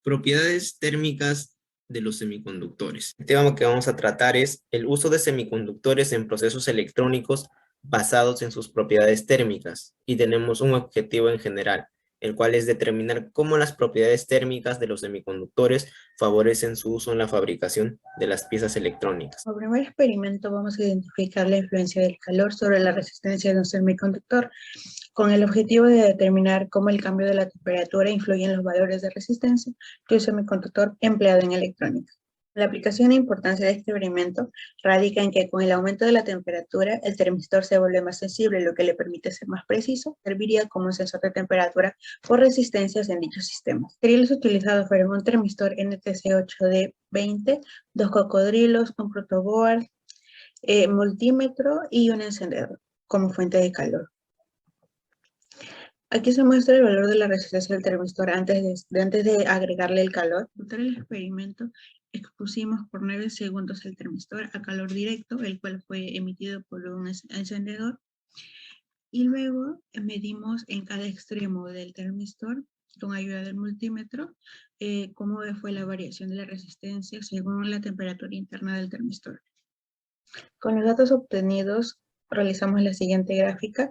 Propiedades térmicas de los semiconductores. El tema que vamos a tratar es el uso de semiconductores en procesos electrónicos basados en sus propiedades térmicas, y tenemos un objetivo en general, el cual es determinar cómo las propiedades térmicas de los semiconductores favorecen su uso en la fabricación de las piezas electrónicas. Como primer experimento vamos a identificar la influencia del calor sobre la resistencia de un semiconductor, con el objetivo de determinar cómo el cambio de la temperatura influye en los valores de resistencia de un semiconductor empleado en electrónica. La aplicación e importancia de este experimento radica en que con el aumento de la temperatura, el termistor se vuelve más sensible, lo que le permite ser más preciso. Serviría como un sensor de temperatura por resistencias en dichos sistemas. Materiales utilizados fueron un termistor NTC8D20, 2 cocodrilos, un protoboard, multímetro y un encendedor como fuente de calor. Aquí se muestra el valor de la resistencia del termistor antes de agregarle el calor. Para el experimento, expusimos por 9 segundos el termistor a calor directo, el cual fue emitido por un encendedor. Y luego medimos en cada extremo del termistor, con ayuda del multímetro, cómo fue la variación de la resistencia según la temperatura interna del termistor. Con los datos obtenidos, realizamos la siguiente gráfica,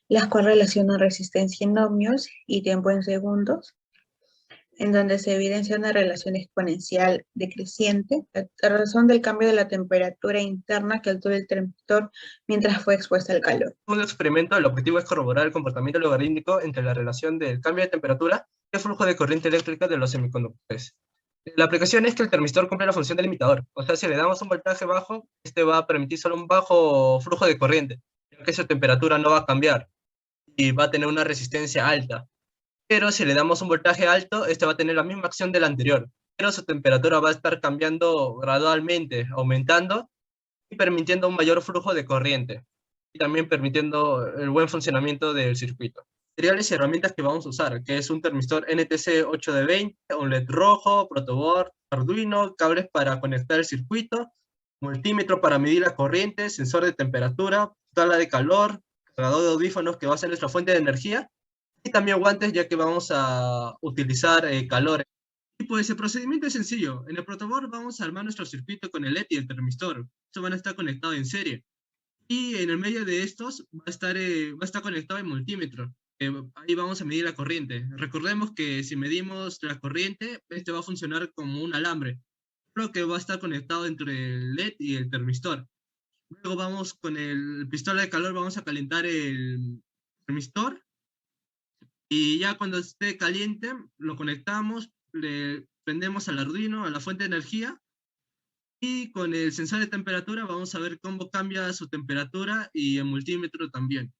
las cuales relacionan resistencia en ohmios y tiempo en segundos, en donde se evidencia una relación exponencial decreciente a razón del cambio de la temperatura interna que alteró el termistor mientras fue expuesta al calor. Un experimento, el objetivo es corroborar el comportamiento logarítmico entre la relación del cambio de temperatura y el flujo de corriente eléctrica de los semiconductores. La aplicación es que el termistor cumple la función del limitador, o sea, si le damos un voltaje bajo, este va a permitir solo un bajo flujo de corriente, ya que su temperatura no va a cambiar y va a tener una resistencia alta. Pero si le damos un voltaje alto, este va a tener la misma acción del anterior, pero su temperatura va a estar cambiando gradualmente, aumentando y permitiendo un mayor flujo de corriente, y también permitiendo el buen funcionamiento del circuito. Materiales y herramientas que vamos a usar, que es un termistor NTC8D20, un LED rojo, protoboard, Arduino, cables para conectar el circuito, multímetro para medir la corriente, sensor de temperatura, tabla de calor, cargador de audífonos que va a ser nuestra fuente de energía, y también guantes, ya que vamos a utilizar calor. Y pues el procedimiento es sencillo. En el protoboard vamos a armar nuestro circuito con el LED y el termistor. Estos van a estar conectados en serie. Y en el medio de estos va a estar conectado el multímetro. Ahí vamos a medir la corriente. Recordemos que si medimos la corriente, este va a funcionar como un alambre, lo que va a estar conectado entre el LED y el termistor. Luego vamos con el pistola de calor, vamos a calentar el termistor. Y ya cuando esté caliente, lo conectamos, le prendemos al Arduino, a la fuente de energía, y con el sensor de temperatura vamos a ver cómo cambia su temperatura y el multímetro también.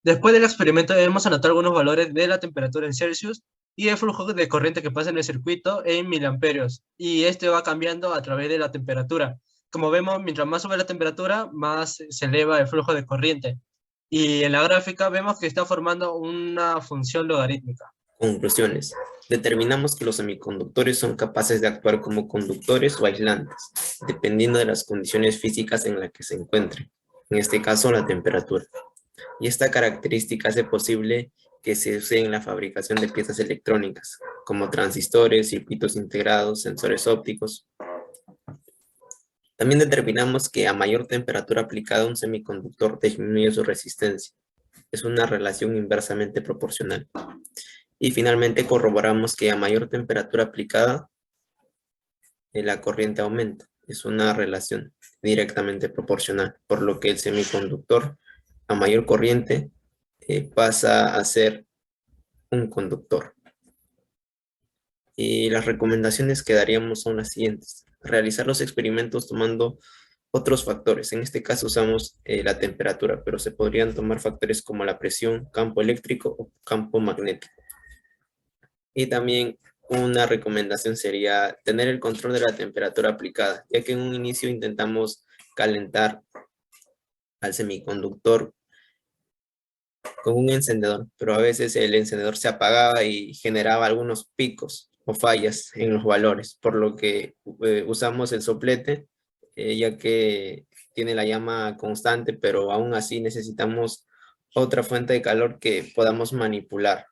Después del experimento debemos anotar algunos valores de la temperatura en Celsius y el flujo de corriente que pasa en el circuito en miliamperios, y este va cambiando a través de la temperatura. Como vemos, mientras más sube la temperatura, más se eleva el flujo de corriente. Y en la gráfica vemos que está formando una función logarítmica. Conclusiones. Determinamos que los semiconductores son capaces de actuar como conductores o aislantes, dependiendo de las condiciones físicas en las que se encuentren, en este caso la temperatura. Y esta característica hace posible que se use en la fabricación de piezas electrónicas, como transistores, circuitos integrados, sensores ópticos. También determinamos que a mayor temperatura aplicada a un semiconductor disminuye su resistencia. Es una relación inversamente proporcional. Y finalmente corroboramos que a mayor temperatura aplicada, la corriente aumenta. Es una relación directamente proporcional, por lo que el semiconductor a mayor corriente pasa a ser un conductor. Y las recomendaciones que daríamos son las siguientes. Realizar los experimentos tomando otros factores. En este caso usamos la temperatura, pero se podrían tomar factores como la presión, campo eléctrico o campo magnético. Y también una recomendación sería tener el control de la temperatura aplicada, ya que en un inicio intentamos calentar al semiconductor con un encendedor, pero a veces el encendedor se apagaba y generaba algunos picos o fallas en los valores, por lo que usamos el soplete, ya que tiene la llama constante, pero aún así necesitamos otra fuente de calor que podamos manipular.